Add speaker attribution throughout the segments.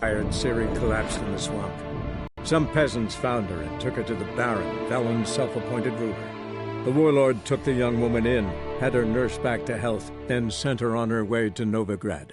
Speaker 1: Iron Ciri collapsed in the swamp. Some peasants found her and took her to the Baron, Velen's self-appointed ruler. The warlord took the young woman in, had her nursed back to health, then sent her on her way to Novigrad.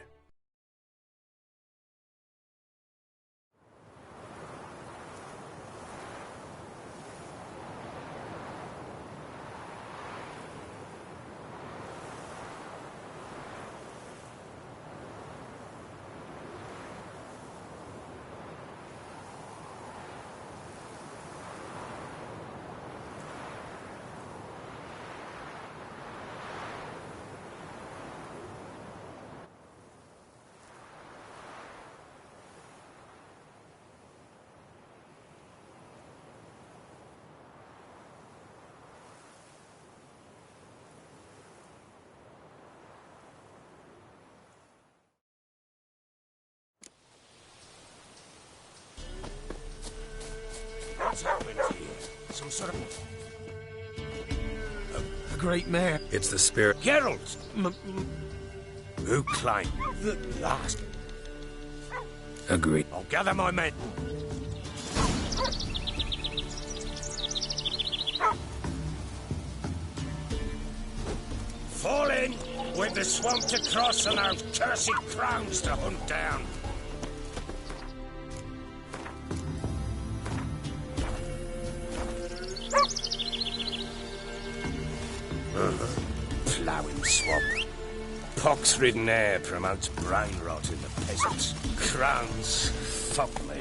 Speaker 2: What's happened here? Some sort of... A great mare.
Speaker 3: It's the spirit.
Speaker 2: Geralt! Who claimed the last?
Speaker 3: Agreed.
Speaker 2: I'll gather my men. Fall in! With the swamp to cross and our cursed crowns to hunt down. Ploughing swamp. Pox-ridden air promotes brain rot in the peasants. Crowns, fuck me.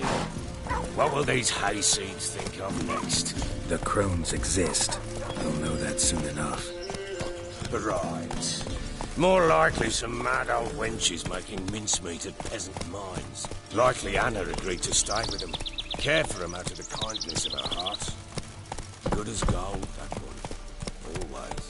Speaker 2: What will these hayseeds think of next?
Speaker 3: The crones exist. They'll know that soon enough.
Speaker 2: Right. More likely some mad old wenches making mincemeat at peasant mines. Likely Anna agreed to stay with them. Care for them out of the kindness of her heart. Good as gold, that one. Always.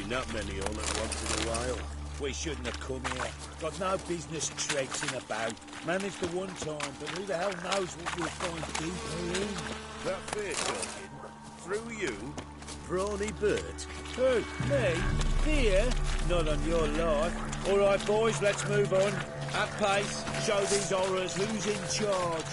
Speaker 4: Not many all at once in a while. We shouldn't have come here. Got no business traipsing about. Managed the one time, but who the hell knows what we'll find deeper in? That fair talking? Through you? Brawny Bert? Who? Me? Fear? Not on your life. All right, boys, let's move on. At pace, show these horrors who's in charge.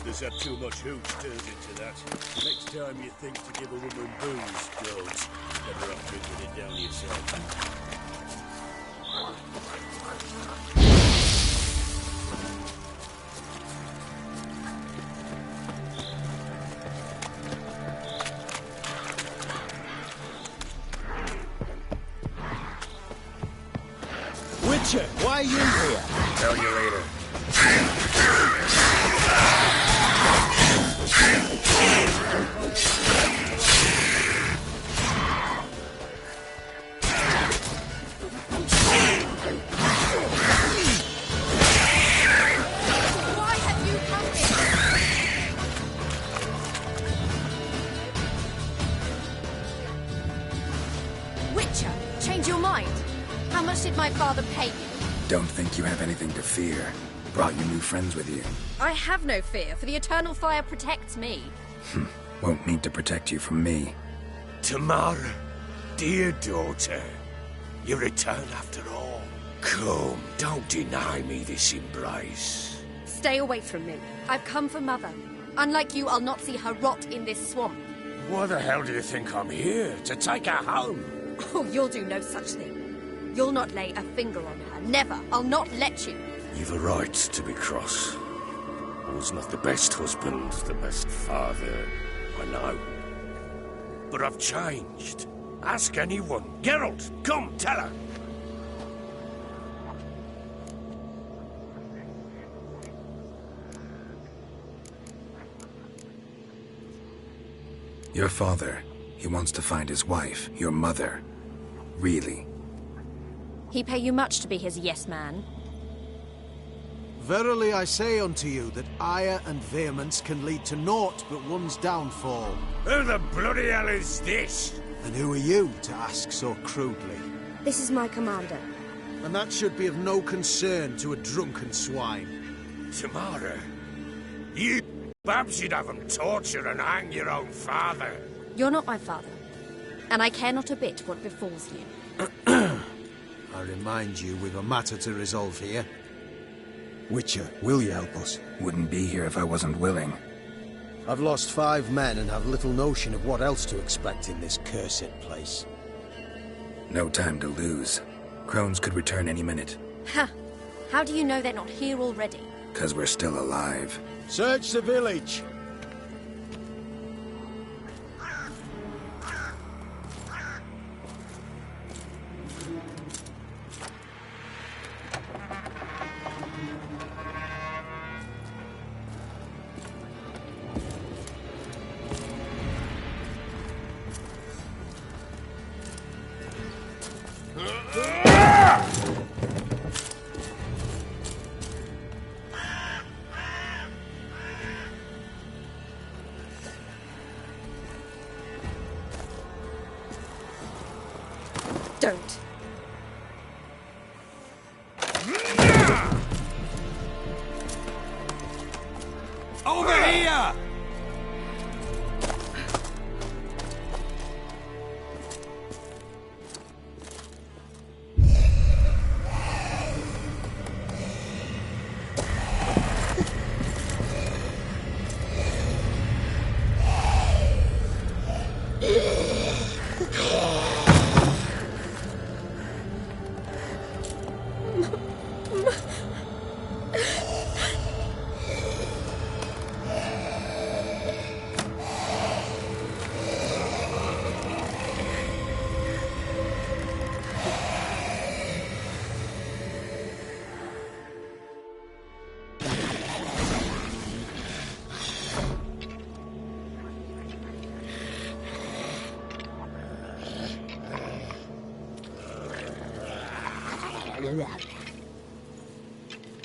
Speaker 4: There's had too much hooch turned into that. Next time you think to give a woman booze, don't. Better off drinking it down yourself. Witcher, why are you here?
Speaker 2: Tell you later.
Speaker 5: Why have you come here? Witcher, change your mind. How much did my father pay you?
Speaker 3: Don't think you have anything to fear. Brought your new friends with you.
Speaker 5: I have no fear, for the eternal fire protects me.
Speaker 3: Won't need to protect you from me.
Speaker 2: Tamara, dear daughter, you return after all. Come, don't deny me this embrace.
Speaker 5: Stay away from me. I've come for Mother. Unlike you, I'll not see her rot in this swamp.
Speaker 2: Why the hell do you think I'm here? To take her home?
Speaker 5: Oh, you'll do no such thing. You'll not lay a finger on her. Never. I'll not let you.
Speaker 2: You've a right to be cross. I was not the best husband, the best father, I know. But I've changed. Ask anyone. Geralt, come, tell her.
Speaker 3: Your father, he wants to find his wife, your mother. Really?
Speaker 5: He pay you much to be his yes man.
Speaker 6: Verily I say unto you that ire and vehemence can lead to naught but one's downfall.
Speaker 2: Who the bloody hell is this?
Speaker 6: And who are you to ask so crudely?
Speaker 5: This is my commander.
Speaker 6: And that should be of no concern to a drunken swine.
Speaker 2: Tamara, you... Perhaps you'd have them torture and hang your own father.
Speaker 5: You're not my father. And I care not a bit what befalls you.
Speaker 6: I remind you, we've a matter to resolve here. Witcher, will you help us?
Speaker 3: Wouldn't be here if I wasn't willing.
Speaker 6: I've lost 5 men and have little notion of what else to expect in this cursed place.
Speaker 3: No time to lose. Crones could return any minute.
Speaker 5: Ha! How do you know they're not here already?
Speaker 3: 'Cause we're still alive.
Speaker 6: Search the village!
Speaker 5: Don't.
Speaker 2: Over here!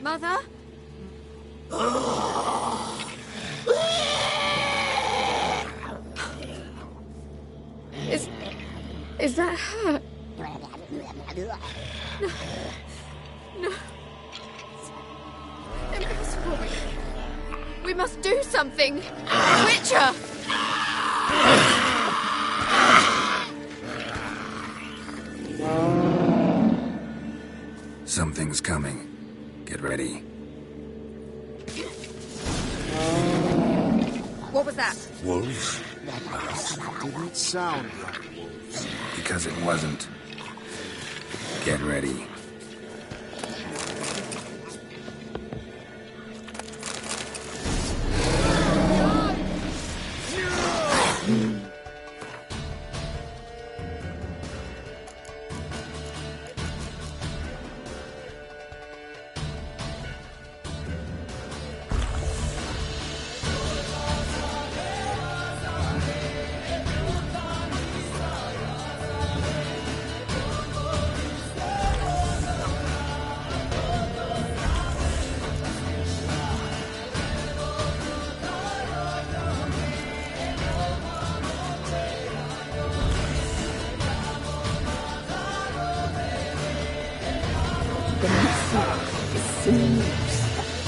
Speaker 5: Mother? Is that her? No. It's impossible. We must do something. Witcher!
Speaker 3: Something's coming. Get ready.
Speaker 5: What was that?
Speaker 2: Wolves?
Speaker 6: Didn't sound like wolves.
Speaker 3: Because it wasn't. Get ready.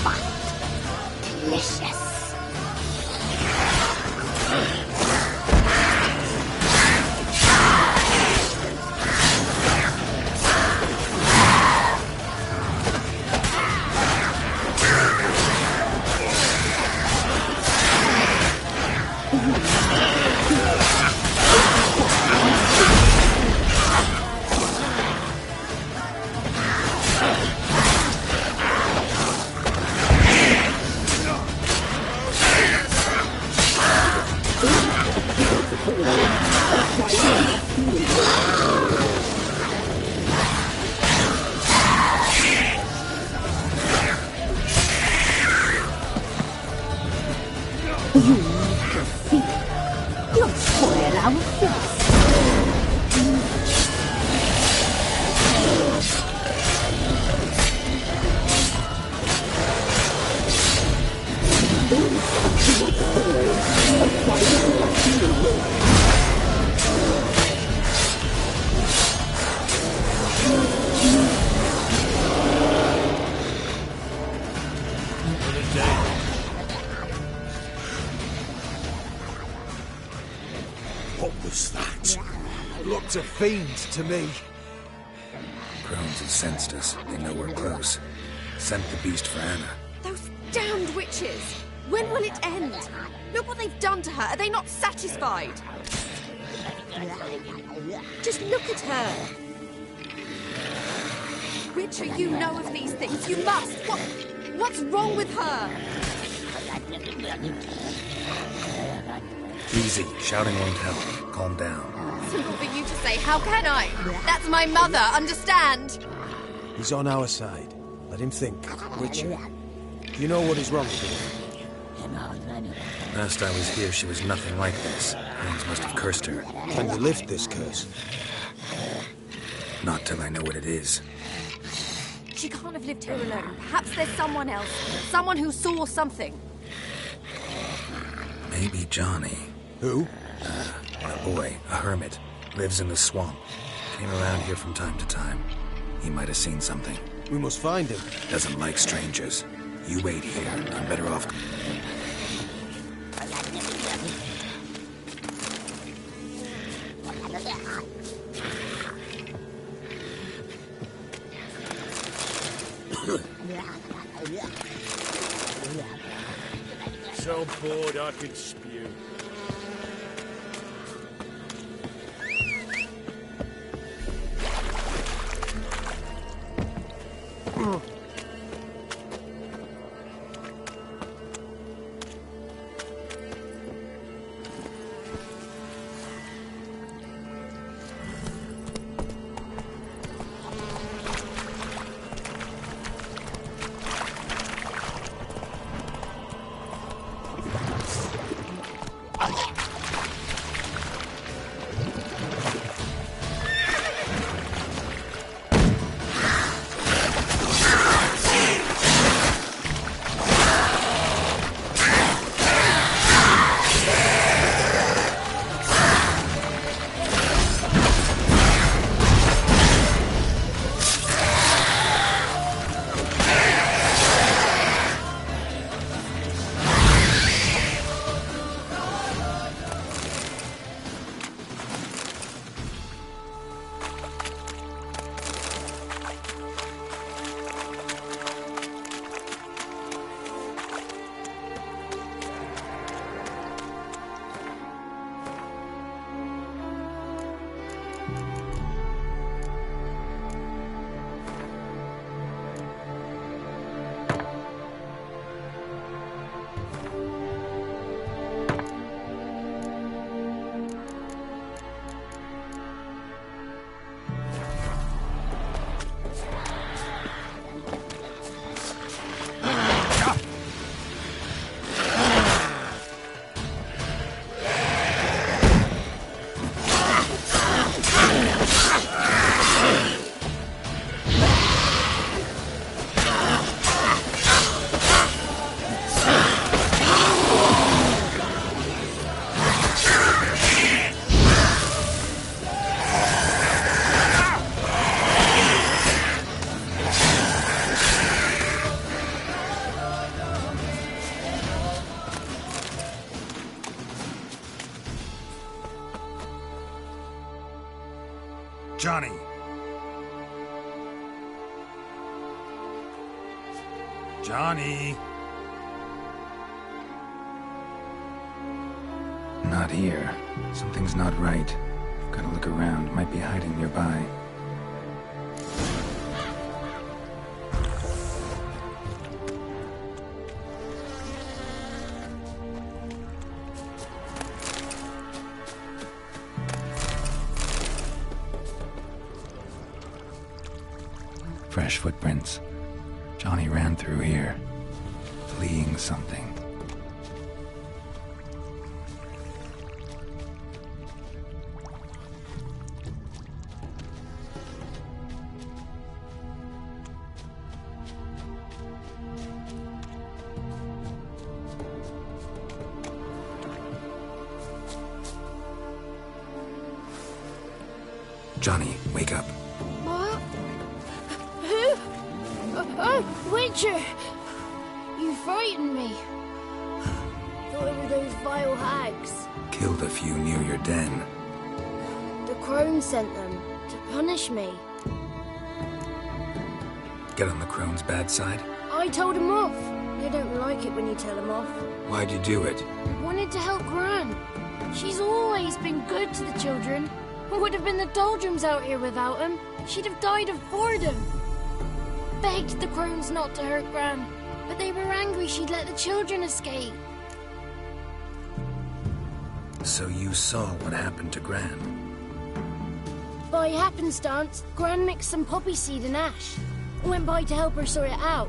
Speaker 7: Fight. Delicious. You need to fear. You'll spoil our feast.
Speaker 6: What was that? Looked a fiend to me.
Speaker 3: Crones have sensed us. They know we're close. Sent the beast for Anna.
Speaker 5: Those damned witches! When will it end? Look what they've done to her. Are they not satisfied? Just look at her. Witcher, you know of these things. You must. What's wrong with her?
Speaker 3: Easy. Shouting won't help. Calm down.
Speaker 5: Simple for you to say. How can I? That's my mother. Understand?
Speaker 6: He's on our side. Let him think. Witcher, you know what is wrong with him?
Speaker 3: Last I was here, she was nothing like this. Hands must have cursed her.
Speaker 6: Can you lift this curse?
Speaker 3: Not till I know what it is.
Speaker 5: She can't have lived here alone. Perhaps there's someone else. Someone who saw something.
Speaker 3: Maybe Johnny.
Speaker 6: Who?
Speaker 3: A boy, a hermit. Lives in the swamp. Came around here from time to time. He might have seen something.
Speaker 6: We must find him.
Speaker 3: Doesn't like strangers. You wait here. I'm better off.
Speaker 4: So bored I could spew.
Speaker 6: Johnny! Johnny!
Speaker 3: Not here. Something's not right. Gotta look around. Might be hiding nearby. Fresh footprints. Johnny ran through here, fleeing something. Johnny, wake up.
Speaker 8: What? Who? Oh, Witcher! You frightened me. Thought it were those vile hags.
Speaker 3: Killed a few near your den.
Speaker 8: The crone sent them to punish me.
Speaker 3: Get on the crone's bad side?
Speaker 8: I told them off. They don't like it when you tell them off.
Speaker 3: Why'd you do it?
Speaker 8: Wanted to help Gran. She's always been good to the children. Would have been the doldrums out here without him. She'd have died of boredom. Begged the crones not to hurt Gran, but they were angry she'd let the children escape.
Speaker 3: So you saw what happened to Gran?
Speaker 8: By happenstance, Gran mixed some poppy seed and ash. Went by to help her sort it out.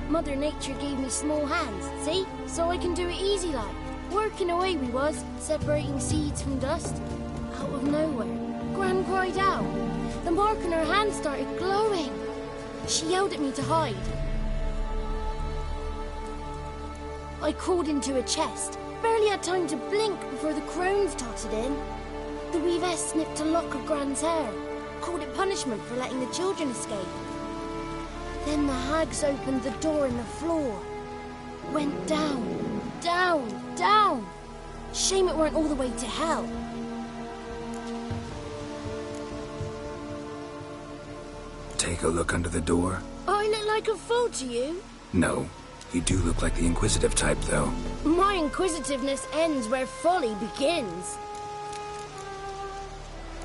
Speaker 8: Mother Nature gave me small hands, see? So I can do it easy like. Working away we was, separating seeds from dust. Out of nowhere, Gran cried out. The mark on her hand started glowing. She yelled at me to hide. I crawled into a chest. Barely had time to blink before the crones totted in. The weavess snipped a lock of Gran's hair. Called it punishment for letting the children escape. Then the hags opened the door in the floor. Went down, down, down. Shame it weren't all the way to hell.
Speaker 3: Take a look under the door?
Speaker 8: I look like a fool to you?
Speaker 3: No. You do look like the inquisitive type, though.
Speaker 8: My inquisitiveness ends where folly begins.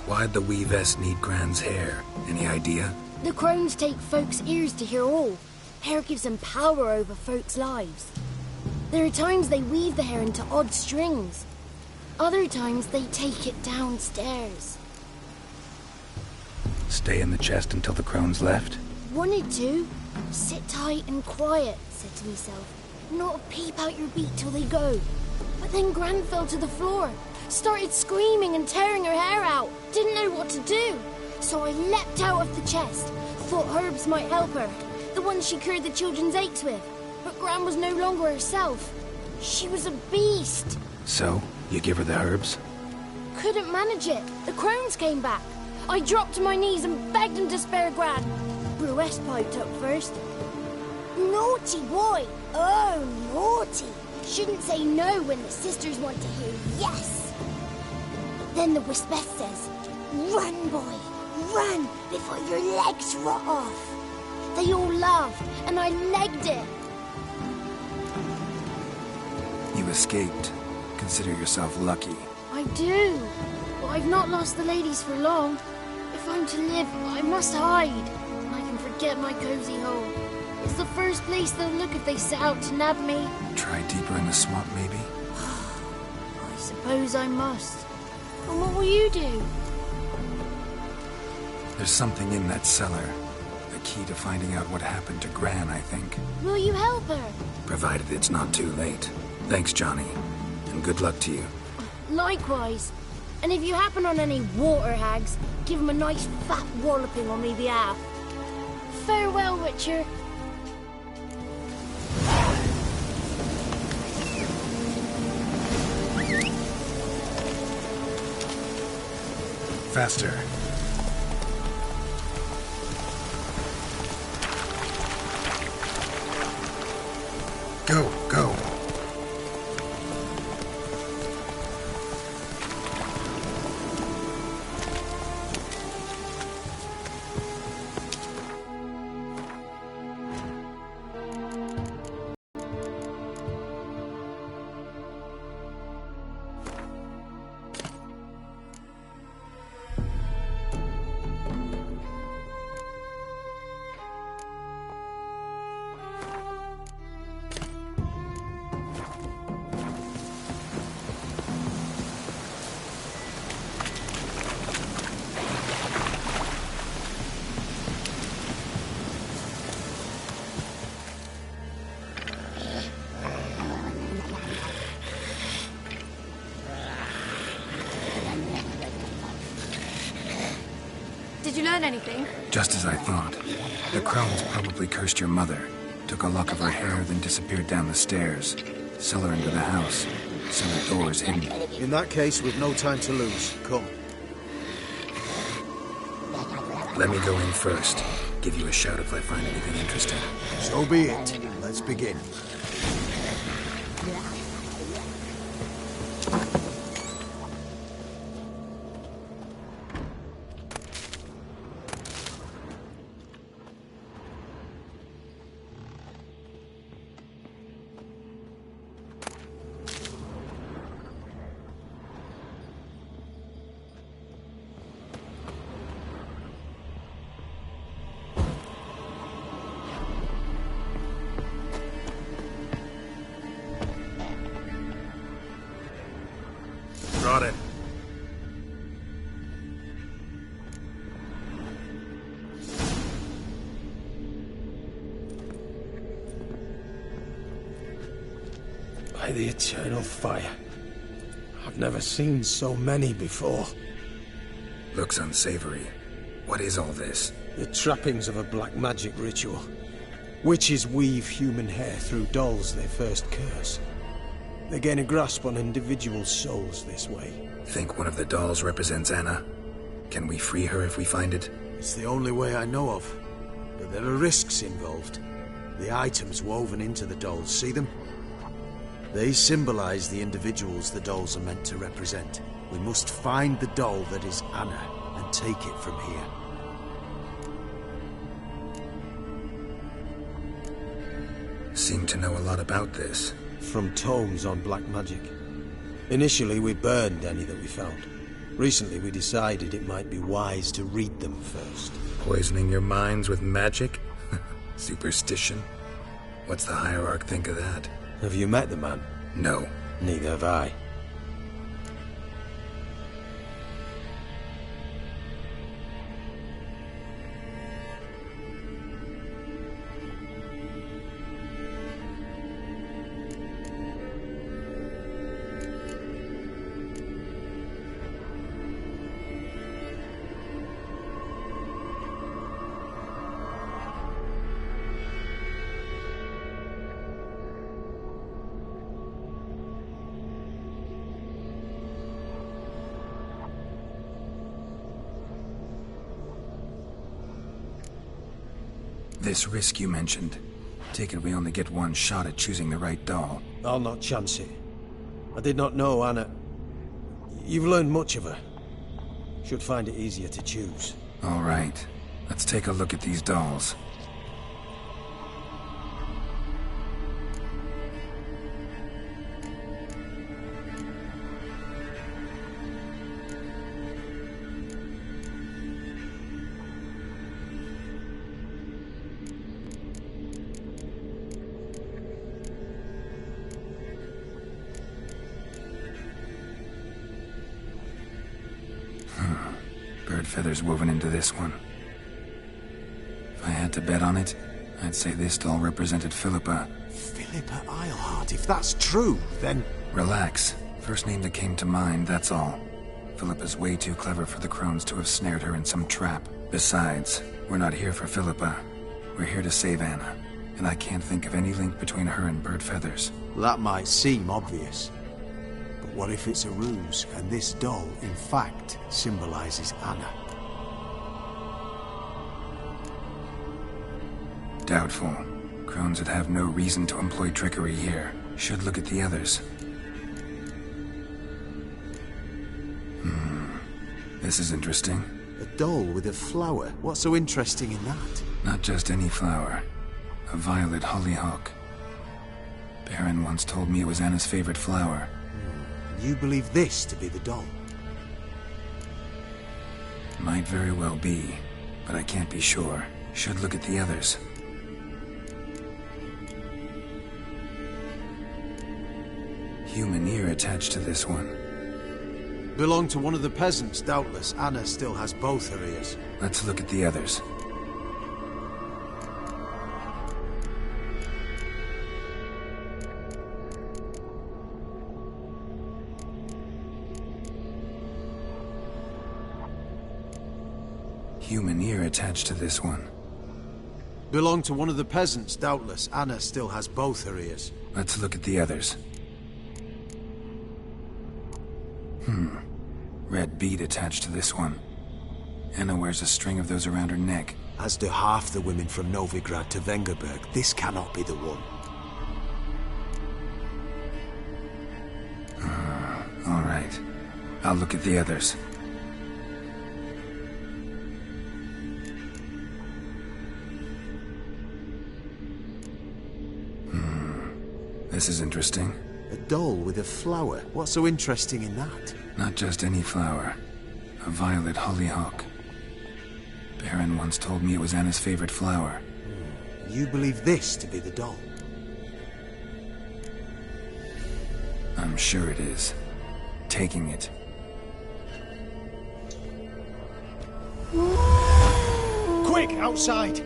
Speaker 3: Why'd the weavess need Gran's hair? Any idea?
Speaker 8: The crones take folks' ears to hear all. Hair gives them power over folks' lives. There are times they weave the hair into odd strings. Other times they take it downstairs.
Speaker 3: Stay in the chest until the crones left?
Speaker 8: Wanted to. Sit tight and quiet, said to myself. Not a peep out your beat till they go. But then Gran fell to the floor. Started screaming and tearing her hair out. Didn't know what to do. So I leapt out of the chest. Thought herbs might help her. The ones she cured the children's aches with. But Gran was no longer herself. She was a beast.
Speaker 3: So, you give her the herbs?
Speaker 8: Couldn't manage it. The crones came back. I dropped to my knees and begged him to spare Gran. Bruess piped up first. Naughty boy! Oh, naughty! Shouldn't say no when the sisters want to hear yes. Then the Wispess says, run, boy, run before your legs rot off. They all laughed, and I legged it.
Speaker 3: You escaped. Consider yourself lucky.
Speaker 8: I do. But I've not lost the ladies for long. If I'm to live, I must hide. I can forget my cozy hole. It's the first place they'll look if they set out to nab me.
Speaker 3: Try deeper in the swamp, maybe?
Speaker 8: I suppose I must. And what will you do?
Speaker 3: There's something in that cellar. The key to finding out what happened to Gran, I think.
Speaker 8: Will you help her?
Speaker 3: Provided it's not too late. Thanks, Johnny. And good luck to you.
Speaker 8: Likewise. And if you happen on any water hags, give them a nice fat walloping on me behalf. Farewell, Witcher.
Speaker 3: Faster. Go, go.
Speaker 5: Did you learn anything?
Speaker 3: Just as I thought. The crones probably cursed your mother, took a lock of her hair, then disappeared down the stairs. Cellar into the house. Cellar doors hidden.
Speaker 6: In that case, we've no time to lose. Come.
Speaker 3: Let me go in first. Give you a shout if I find anything interesting.
Speaker 6: So be it. Let's begin.
Speaker 3: Brought it.
Speaker 2: By the eternal fire. I've never seen so many before.
Speaker 3: Looks unsavory. What is all this?
Speaker 2: The trappings of a black magic ritual. Witches weave human hair through dolls they first curse. They gain a grasp on individual souls this way.
Speaker 3: Think one of the dolls represents Anna? Can we free her if we find it?
Speaker 6: It's the only way I know of. But there are risks involved. The items woven into the dolls, see them? They symbolize the individuals the dolls are meant to represent. We must find the doll that is Anna and take it from here.
Speaker 3: Seem to know a lot about this.
Speaker 2: From tomes on black magic. Initially, we burned any that we found. Recently, we decided it might be wise to read them first.
Speaker 3: Poisoning your minds with magic? Superstition? What's the Hierarch think of that?
Speaker 2: Have you met the man?
Speaker 3: No.
Speaker 2: Neither have I.
Speaker 3: This risk you mentioned. Take it we only get one shot at choosing the right doll.
Speaker 2: I'll not chance it. I did not know Anna. You've learned much of her. Should find it easier to choose.
Speaker 3: All right. Let's take a look at these dolls. Bird feathers woven into this one. If I had to bet on it, I'd say this doll represented Philippa.
Speaker 6: Philippa Eilhart, if that's true, then...
Speaker 3: Relax. First name that came to mind, that's all. Philippa's way too clever for the crones to have snared her in some trap. Besides, we're not here for Philippa. We're here to save Anna. And I can't think of any link between her and Bird Feathers.
Speaker 6: That might seem obvious. But what if it's a ruse, and this doll, in fact, symbolizes Anna?
Speaker 3: Doubtful. Crones would have no reason to employ trickery here. Should look at the others. This is interesting.
Speaker 6: A doll with a flower? What's so interesting in that?
Speaker 3: Not just any flower. A violet hollyhock. Baron once told me it was Anna's favorite flower.
Speaker 6: You believe this to be the doll?
Speaker 3: Might very well be, but I can't be sure. Should look at the others. Human ear attached to this one.
Speaker 6: Belonged to one of the peasants, doubtless. Anna still has both her ears.
Speaker 3: Let's look at the others. human ear attached to this one.
Speaker 6: Belonged to one of the peasants, doubtless. Anna still has both her ears.
Speaker 3: Let's look at the others. Red bead attached to this one. Anna wears a string of those around her neck.
Speaker 6: As do half the women from Novigrad to Vengerberg. This cannot be the one.
Speaker 3: All right. I'll look at the others. This is interesting.
Speaker 6: A doll with a flower. What's so interesting in that?
Speaker 3: Not just any flower. A violet hollyhock. Baron once told me it was Anna's favorite flower.
Speaker 6: You believe this to be the doll?
Speaker 3: I'm sure it is. Taking it.
Speaker 6: Quick, outside!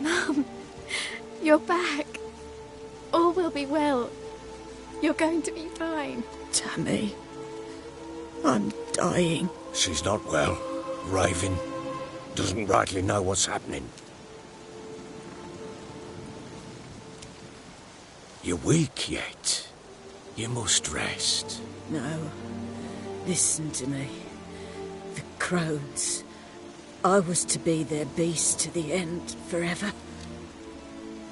Speaker 9: Mum, you're back. All will be well. You're going to be fine.
Speaker 10: Tammy, I'm dying.
Speaker 2: She's not well. Raving. Doesn't rightly know what's happening. You're weak yet. You must rest.
Speaker 10: No. Listen to me. The crones. I was to be their beast to the end, forever.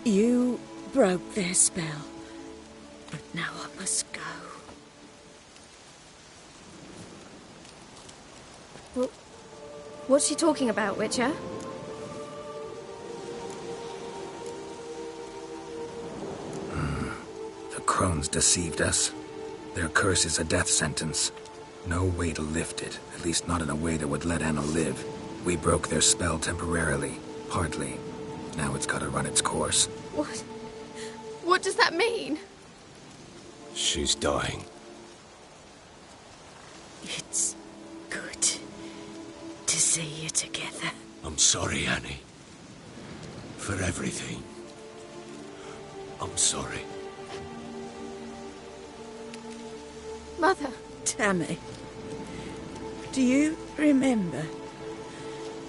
Speaker 10: You broke their spell. But now I must go.
Speaker 9: Well, what's she talking about, Witcher?
Speaker 3: The crones deceived us. Their curse is a death sentence. No way to lift it, at least not in a way that would let Anna live. We broke their spell temporarily, partly. Now it's gotta run its course.
Speaker 9: What? What does that mean?
Speaker 2: She's dying.
Speaker 10: It's good to see you together.
Speaker 2: I'm sorry, Annie. For everything. I'm sorry.
Speaker 9: Mother.
Speaker 10: Tammy, do you remember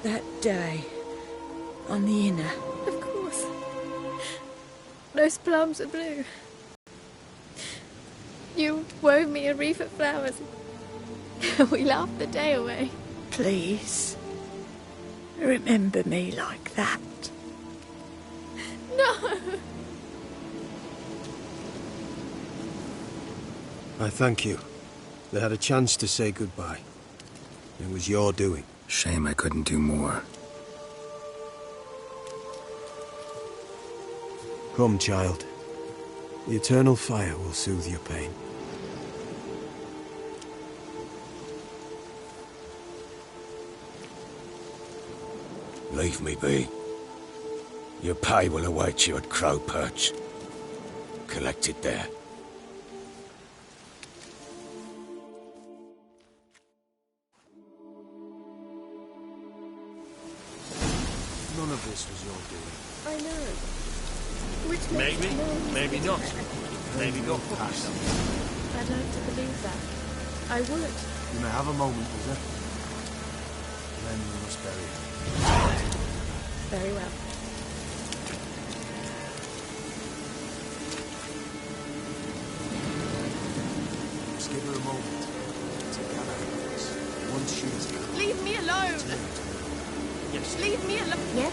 Speaker 10: that day on the Inner?
Speaker 9: Of course. Those plums are blue. You wove me a wreath of flowers. We laughed the day away.
Speaker 10: Please, remember me like that.
Speaker 9: No!
Speaker 6: I thank you. They had a chance to say goodbye. It was your doing.
Speaker 3: Shame I couldn't do more.
Speaker 6: Come, child. The eternal fire will soothe your pain.
Speaker 2: Leave me be. Your pay will await you at Crow Perch. Collect it there.
Speaker 6: None of this was your doing.
Speaker 9: I know. Which
Speaker 11: Maybe, maybe not. Maybe go past.
Speaker 9: I'd like to believe that. I would.
Speaker 6: You may have a moment, Wither. Then we must bury her.
Speaker 9: Very well.
Speaker 6: Just give her a moment to gather her voice. Once she is gone.
Speaker 9: Leave me alone!
Speaker 11: Yes.
Speaker 9: Leave me alone!
Speaker 8: Yeah?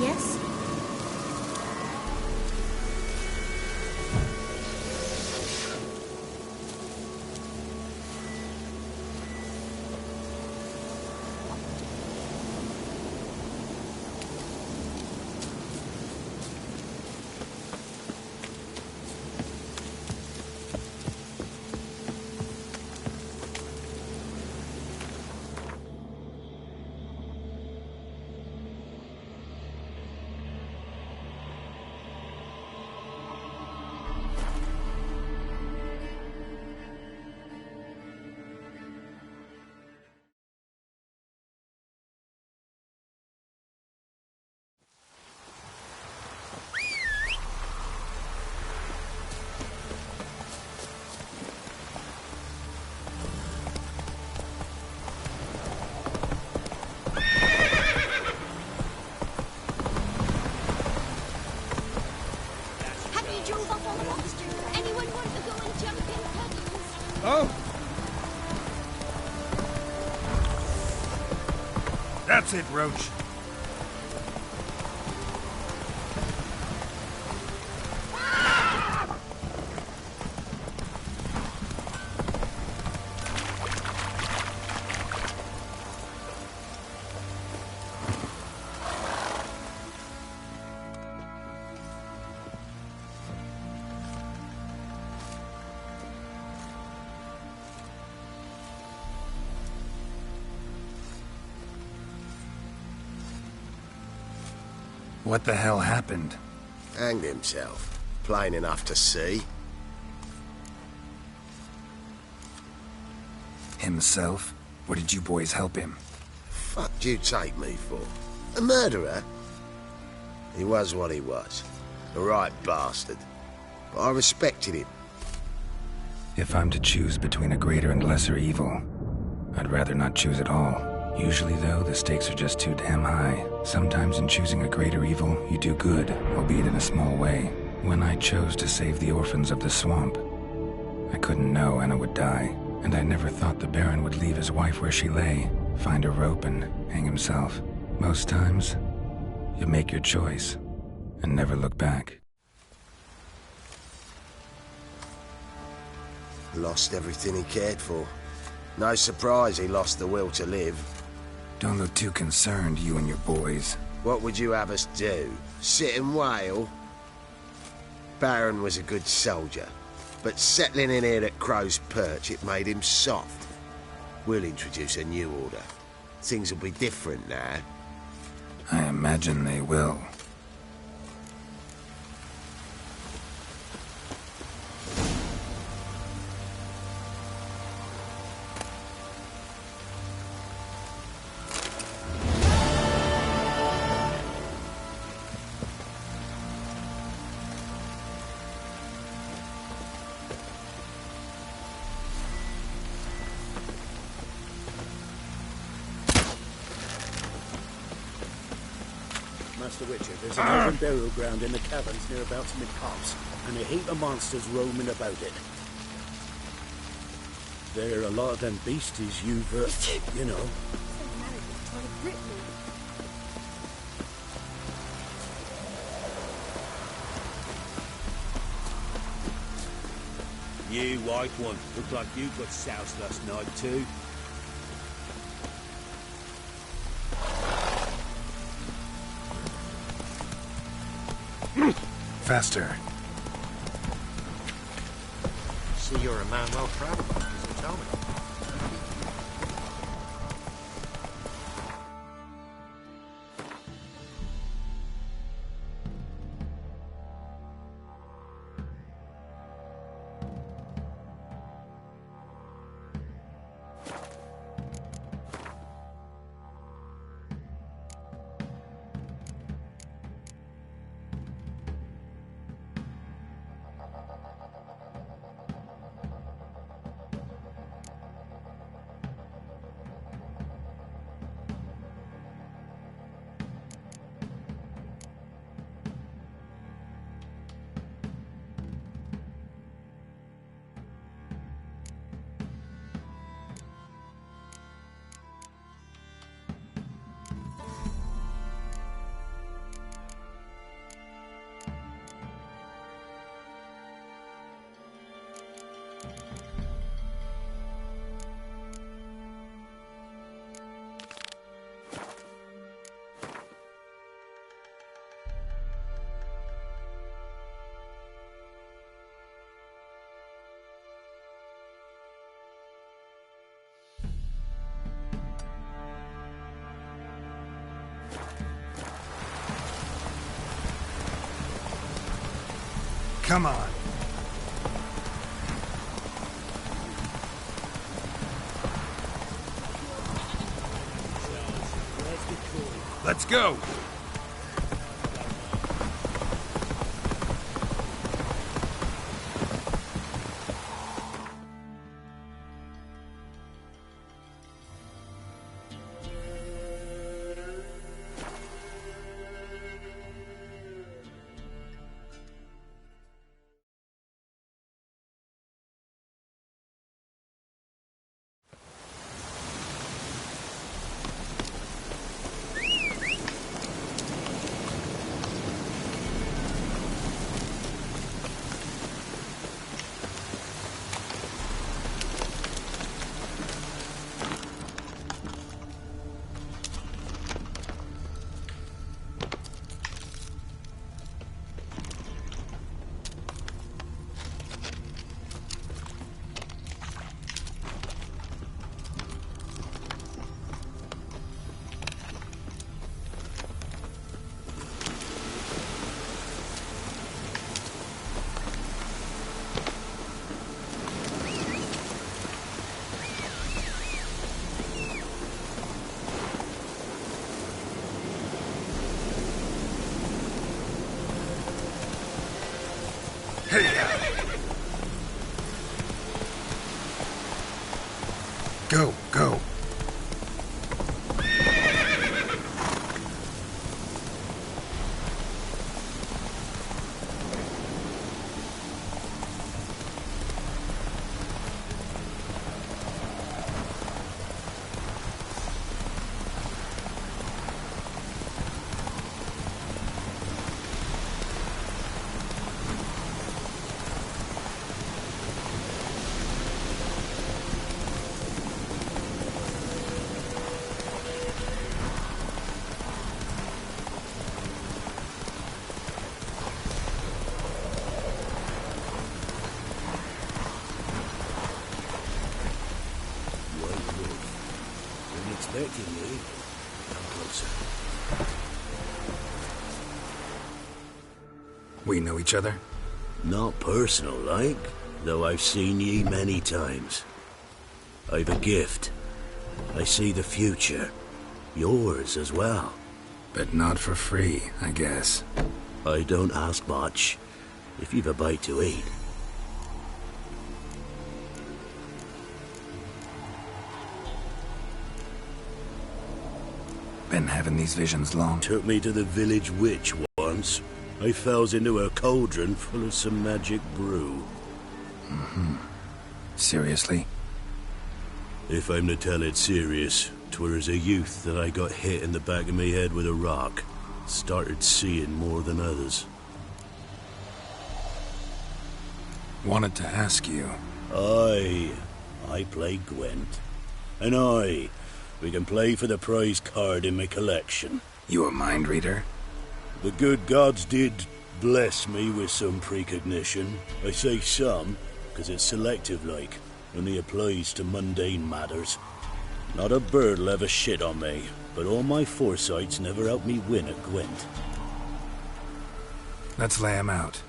Speaker 8: Yes?
Speaker 1: Oh!
Speaker 12: That's it, Roach.
Speaker 3: What the hell happened?
Speaker 2: Hanged himself. Plain enough to see.
Speaker 3: Himself? Or did you boys help him?
Speaker 2: Fuck do you take me for? A murderer? He was what he was. A right bastard. But I respected him.
Speaker 3: If I'm to choose between a greater and lesser evil, I'd rather not choose at all. Usually, though, the stakes are just too damn high. Sometimes in choosing a greater evil, you do good, albeit in a small way. When I chose to save the orphans of the swamp, I couldn't know Anna would die, and I never thought the Baron would leave his wife where she lay, find a rope and hang himself. Most times, you make your choice and never look back.
Speaker 2: Lost everything he cared for. No surprise he lost the will to live.
Speaker 3: Don't look too concerned, you and your boys.
Speaker 2: What would you have us do? Sit and wail? Baron was a good soldier, but settling in here at Crow's Perch, it made him soft. We'll introduce a new order. Things will be different now.
Speaker 3: I imagine they will.
Speaker 4: Master Witcher, there's an open burial ground in the caverns near about some copse, and a heap of monsters roaming about it. There are a lot of them beasties you've, you know. You white one, look like you got soused last night too.
Speaker 3: Faster.
Speaker 11: See, you're a man well travelled, so tell me.
Speaker 12: Come on. Let's go. Go, go.
Speaker 4: Expecting me. Come closer.
Speaker 3: We know each other?
Speaker 4: Not personal, like, though I've seen ye many times. I've a gift. I see the future. Yours as well.
Speaker 3: But not for free, I guess.
Speaker 4: I don't ask much. If you've a bite to eat.
Speaker 3: Been having these visions long?
Speaker 4: Took me to the village witch once. I fells into a cauldron full of some magic brew.
Speaker 3: Mm-hmm. Seriously?
Speaker 4: If I'm to tell it serious, 'twere as a youth that I got hit in the back of me head with a rock. Started seeing more than others.
Speaker 3: Wanted to ask you.
Speaker 4: I play Gwent. And we can play for the prize card in my collection.
Speaker 3: You a mind reader?
Speaker 4: The good gods did bless me with some precognition. I say some, because it's selective like, only applies to mundane matters. Not a bird'll ever shit on me, but all my foresights never helped me win at Gwent.
Speaker 3: Let's lay him out.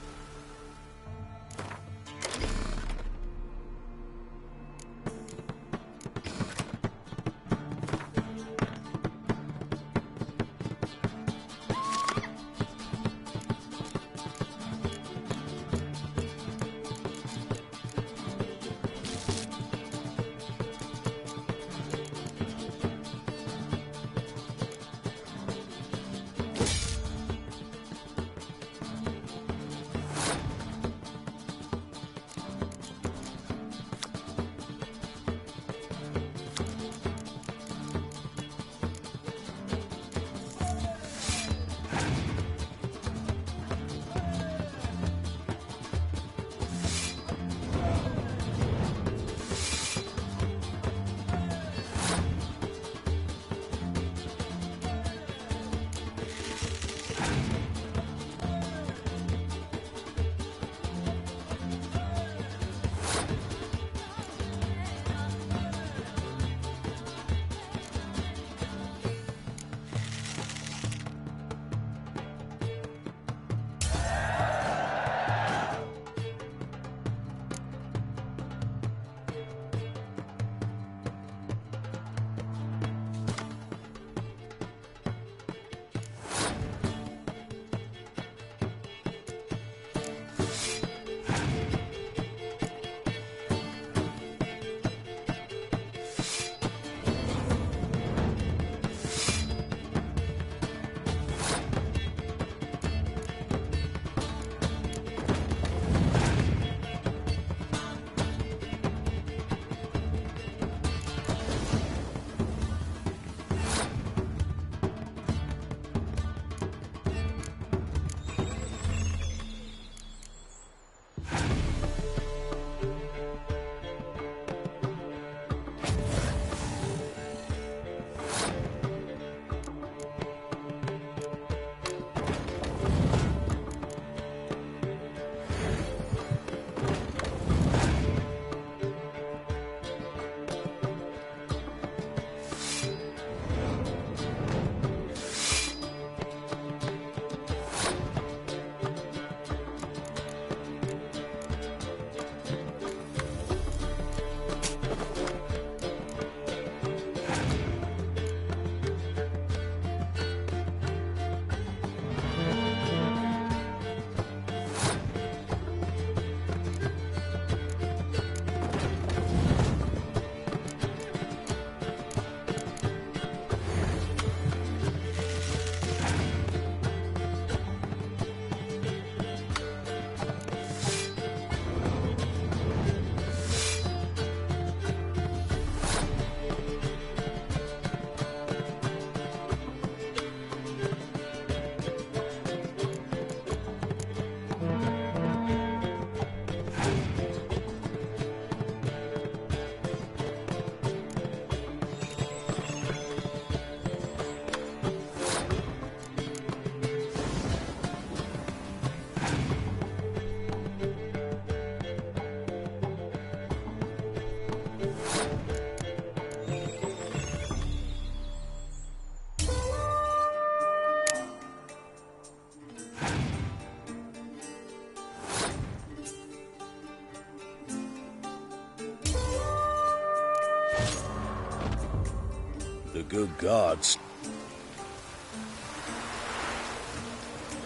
Speaker 4: The good gods.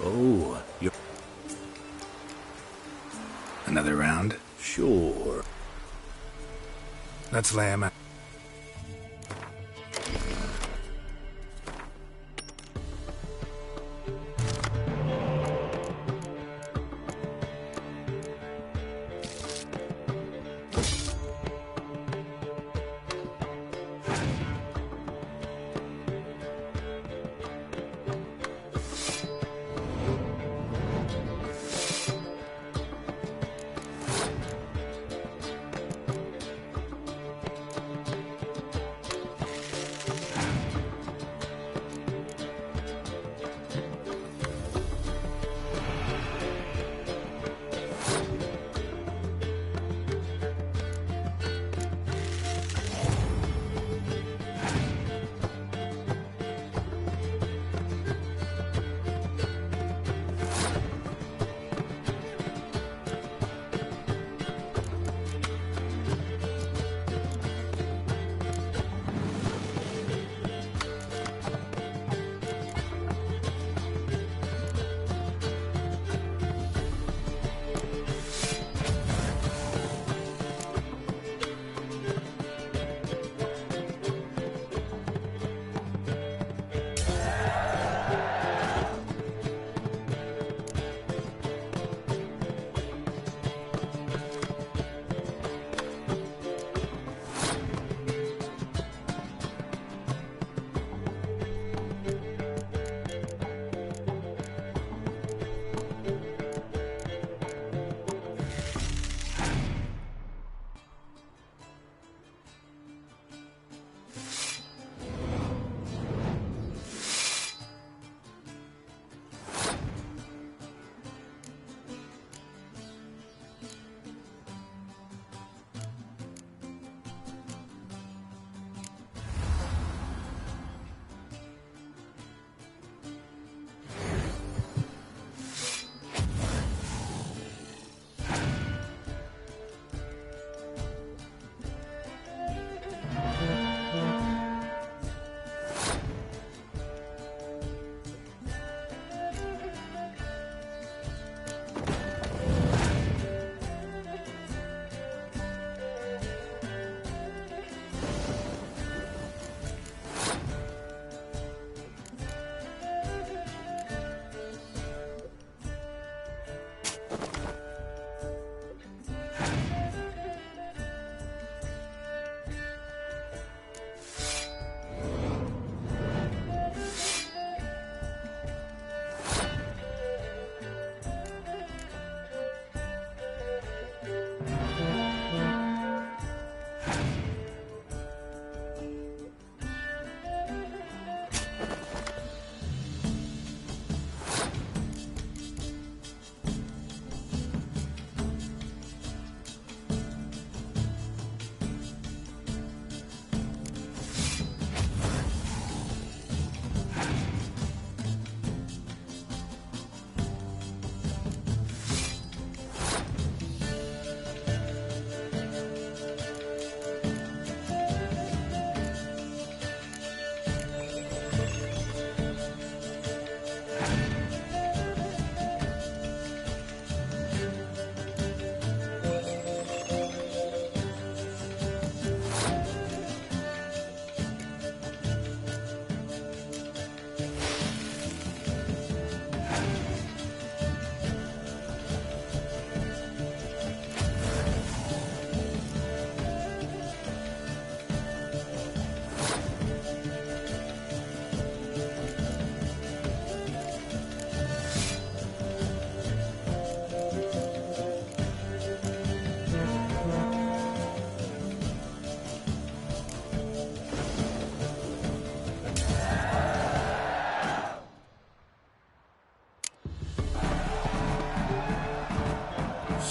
Speaker 4: Oh, you're...
Speaker 3: Another round?
Speaker 4: Sure.
Speaker 3: Let's lay him out.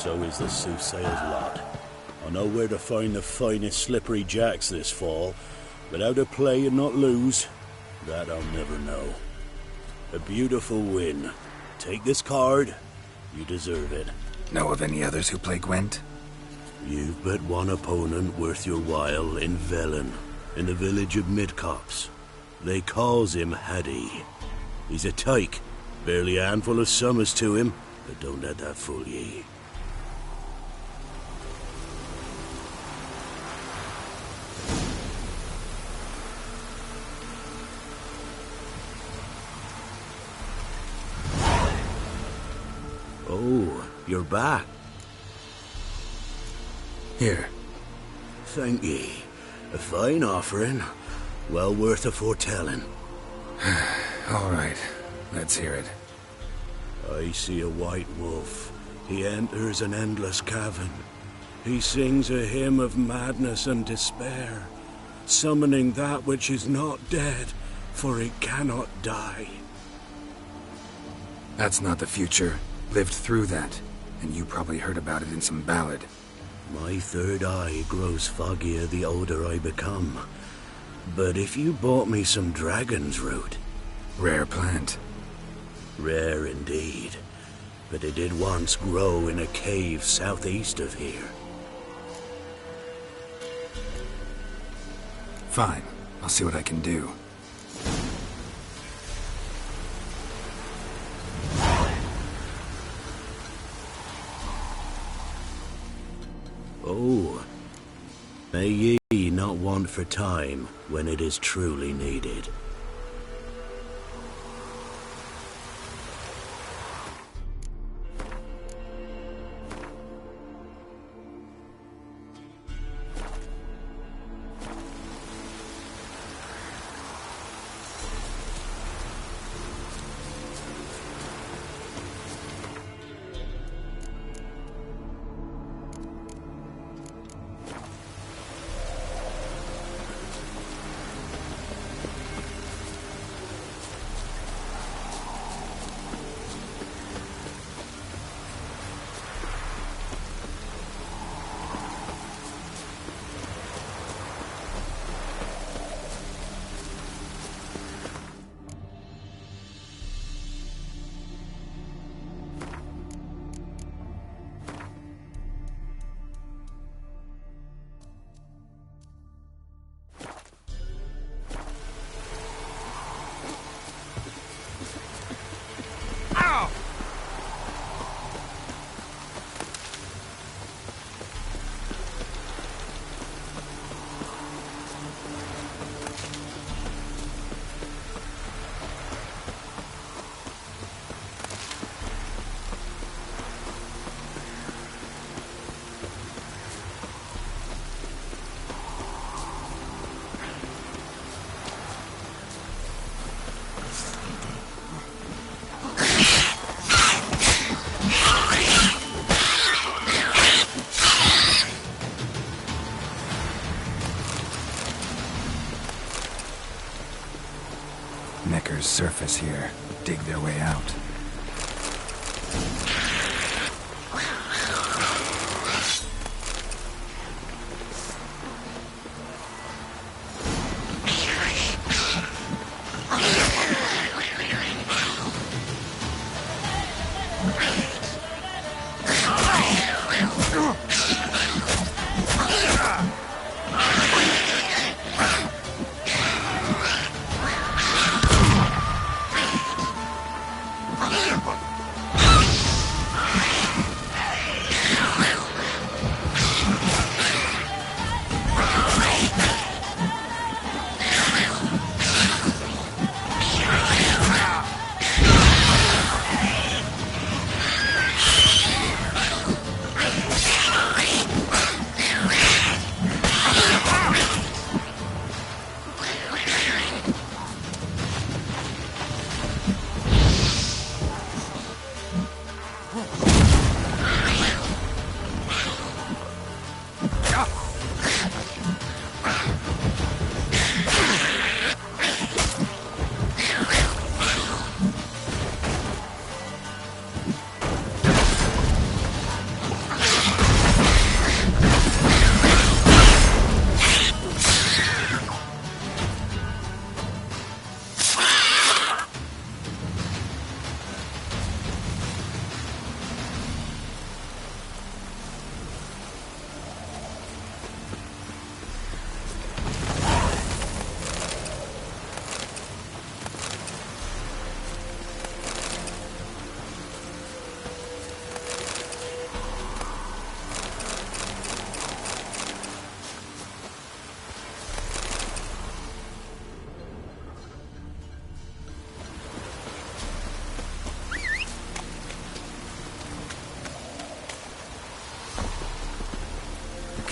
Speaker 4: So is the soothsayer's lot. I know where to find the finest slippery jacks this fall, but how to play and not lose, that I'll never know. A beautiful win. Take this card. You deserve it.
Speaker 3: Know of any others who play Gwent?
Speaker 4: You've but one opponent worth your while in Velen, in the village of Midcopse. They calls him Haddy. He's a tyke. Barely a handful of summers to him, but don't let that fool ye. Oh, you're back.
Speaker 3: Here.
Speaker 4: Thank ye. A fine offering. Well worth a foretelling.
Speaker 3: All right. Let's hear it.
Speaker 4: I see a white wolf. He enters an endless cavern. He sings a hymn of madness and despair, summoning that which is not dead, for it cannot die.
Speaker 3: That's not the future. Lived through that, and you probably heard about it in some ballad.
Speaker 4: My third eye grows foggier the older I become. But if you bought me some dragon's root...
Speaker 3: Rare plant.
Speaker 4: Rare indeed. But it did once grow in a cave southeast of here.
Speaker 3: Fine. I'll see what I can do.
Speaker 4: Oh, may ye not want for time when it is truly needed.
Speaker 3: Neckers surface here, dig their way out.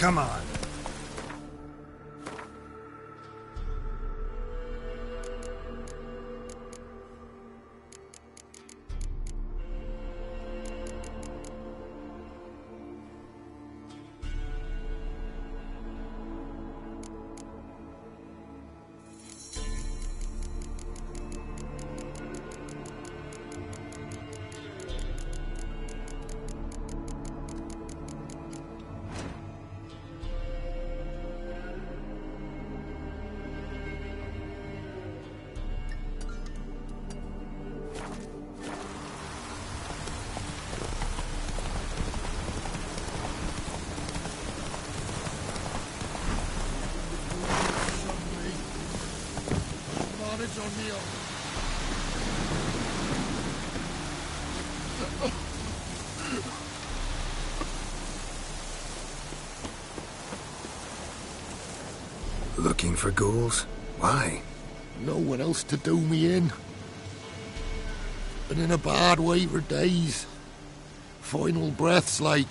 Speaker 12: Come on.
Speaker 3: Looking for ghouls? Why?
Speaker 13: No one else to do me in. Been in a bad way for days. Final breaths like...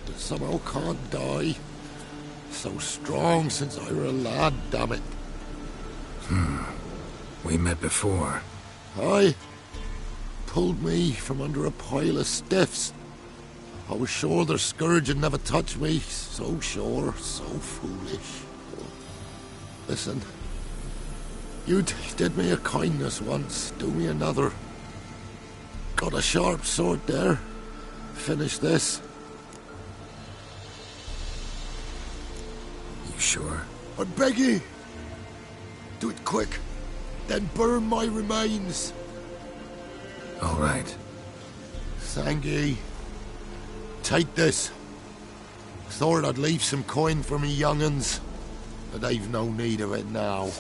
Speaker 13: But somehow can't die. So strong since I were a lad, damn it.
Speaker 3: We met before.
Speaker 13: Aye. Pulled me from under a pile of stiffs. I was sure their scourge had never touched me. So sure, so foolish. Listen. You did me a kindness once. Do me another. Got a sharp sword there. Finish this.
Speaker 3: You sure?
Speaker 13: I beg you. Do it quick. Then burn my remains.
Speaker 3: All right.
Speaker 13: Thank ye. Take this. Thought I'd leave some coin for me young'uns, but they've no need of it now.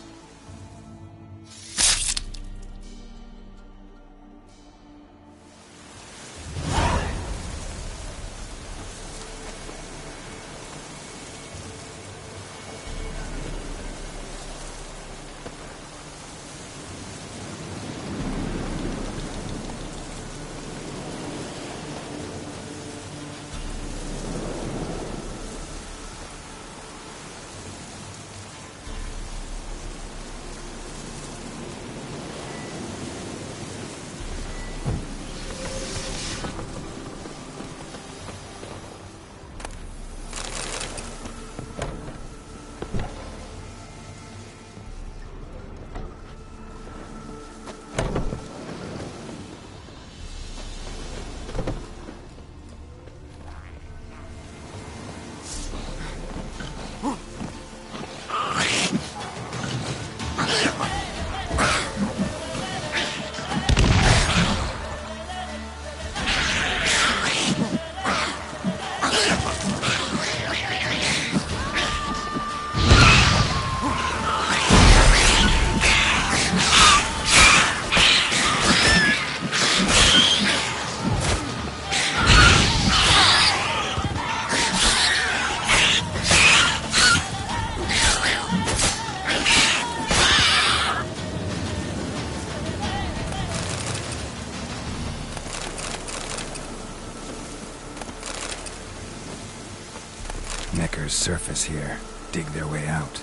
Speaker 3: Neckers surface here, dig their way out.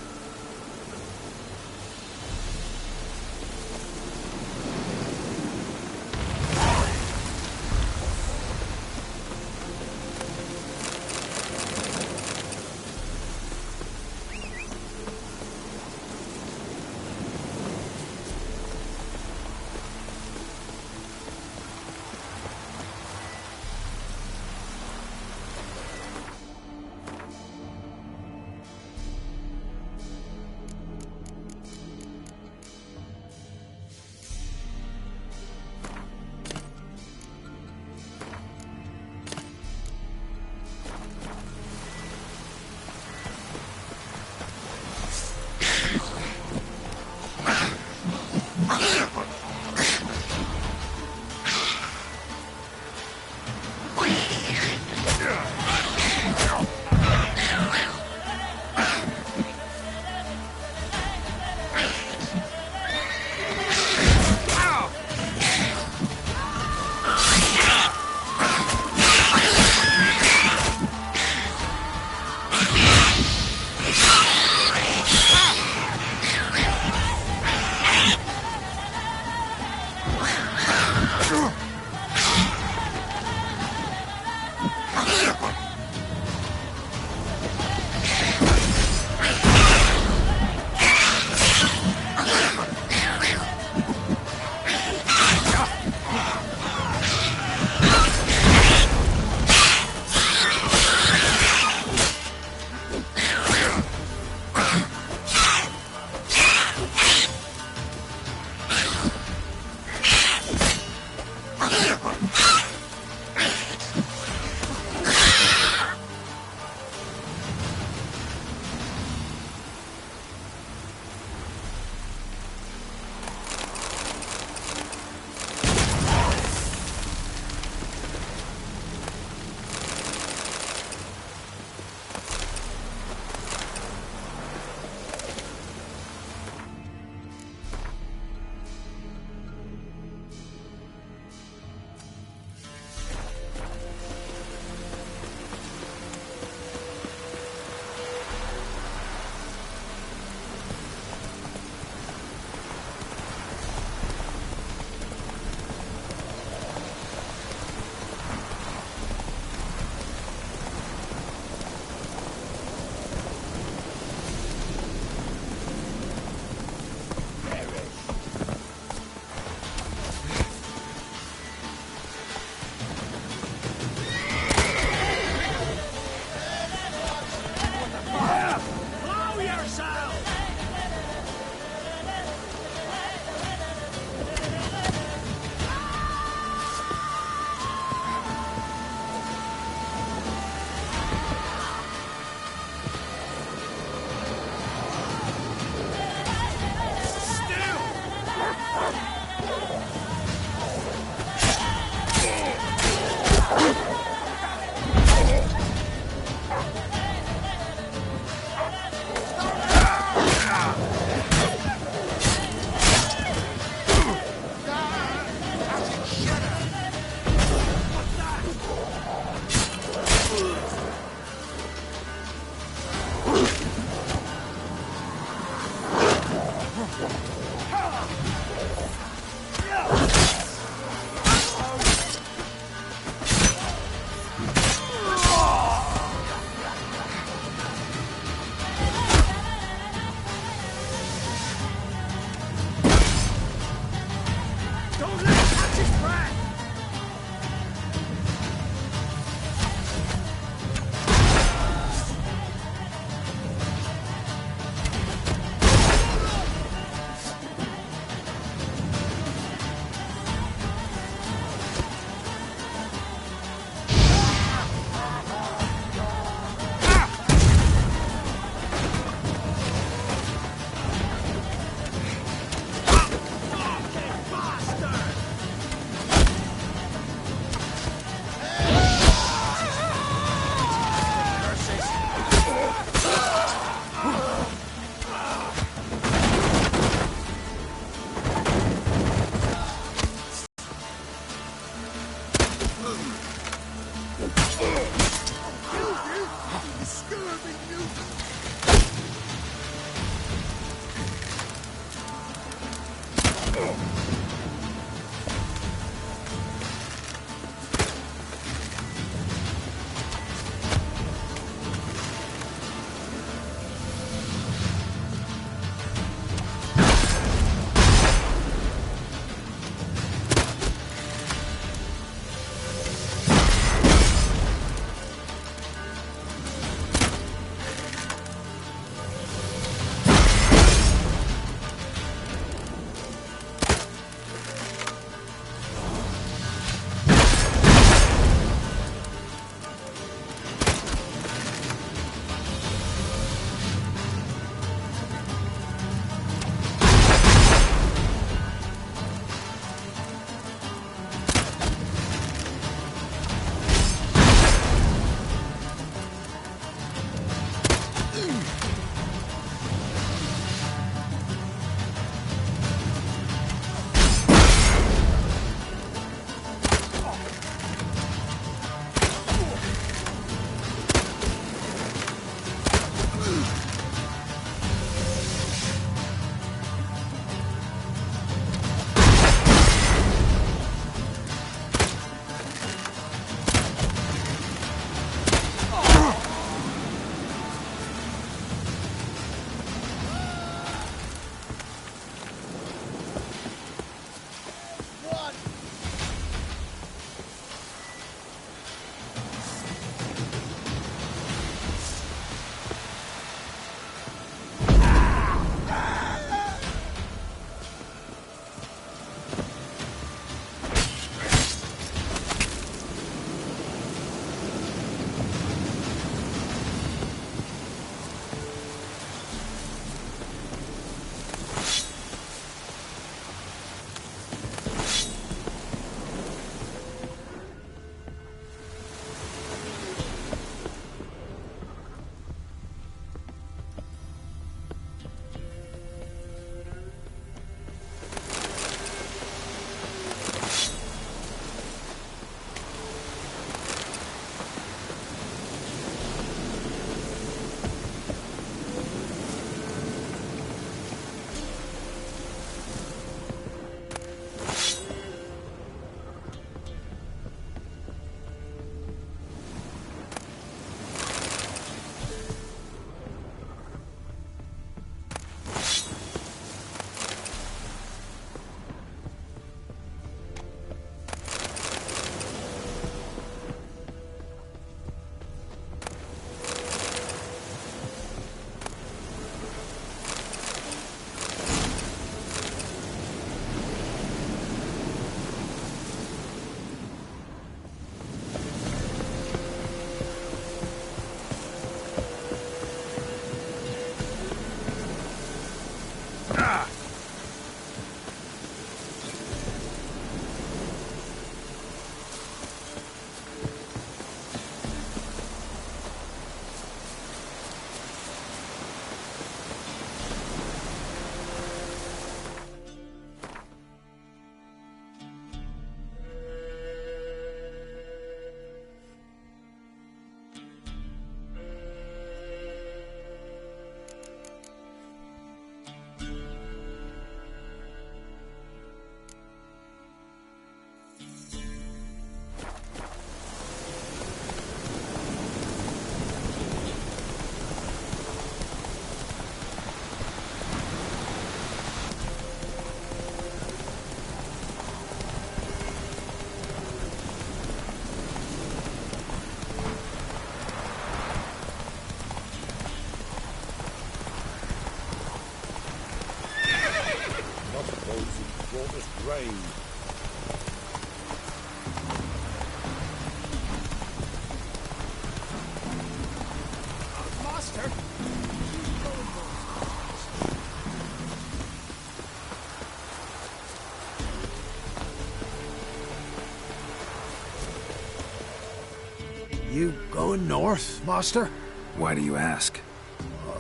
Speaker 6: You going north, Master?
Speaker 3: Why do you ask?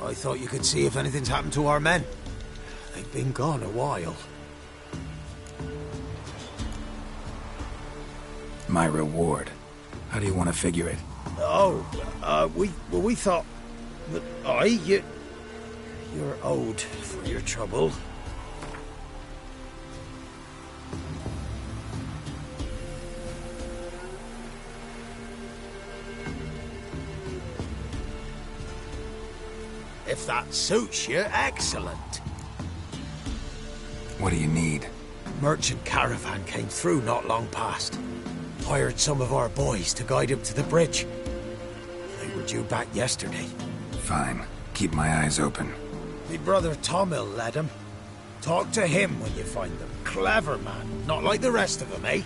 Speaker 6: I thought you could see if anything's happened to our men. They've been gone a while.
Speaker 3: My reward. How do you want to figure it?
Speaker 6: Oh, we thought that you're owed for your trouble.
Speaker 4: If that suits you, excellent.
Speaker 3: What do you need?
Speaker 6: Merchant caravan came through not long past. Hired some of our boys to guide him to the bridge. They were due back yesterday.
Speaker 3: Fine. Keep my eyes open.
Speaker 6: Me brother Tomil led him. Talk to him when you find them. Clever man, not like the rest of them, eh?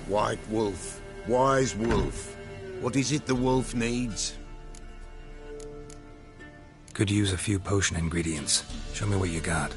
Speaker 2: White wolf, wise wolf. What is it the wolf needs?
Speaker 3: Could use a few potion ingredients. Show me what you got.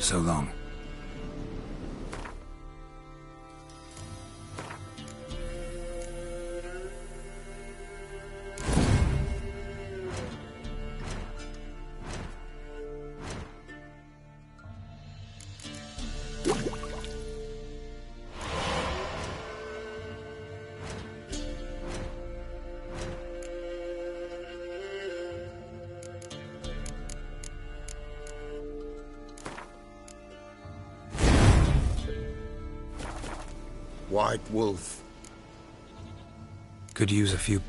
Speaker 3: So long.
Speaker 2: White wolf.
Speaker 3: Could use a few...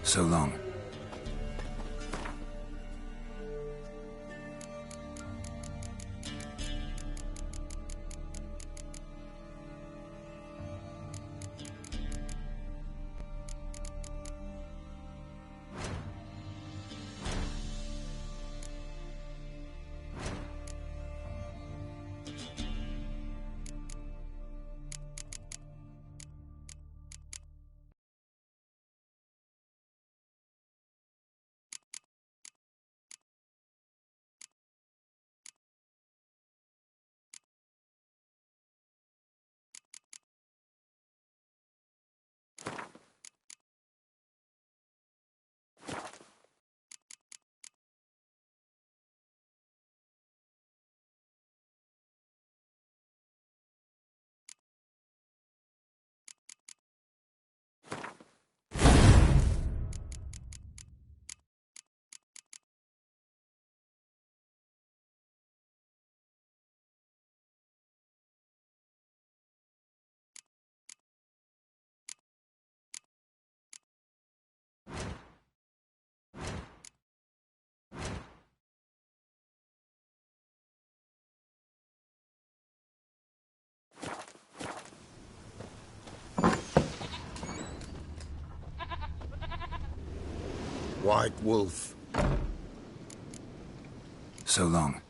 Speaker 3: So long.
Speaker 13: White Wolf.
Speaker 3: So long.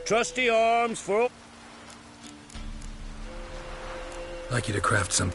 Speaker 4: Trusty arms for...
Speaker 3: I'd like you to craft some...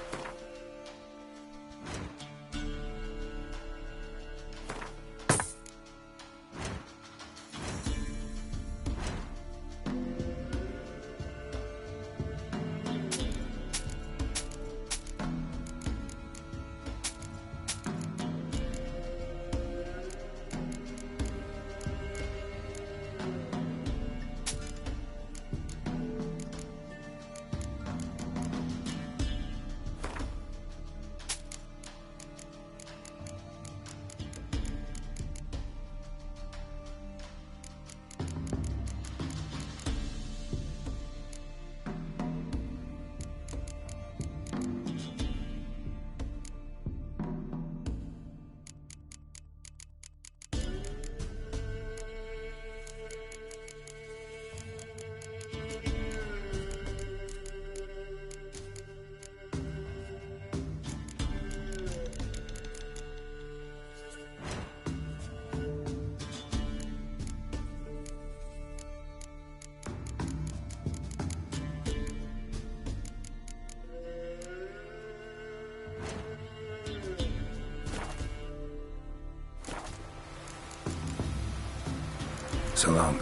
Speaker 3: So long.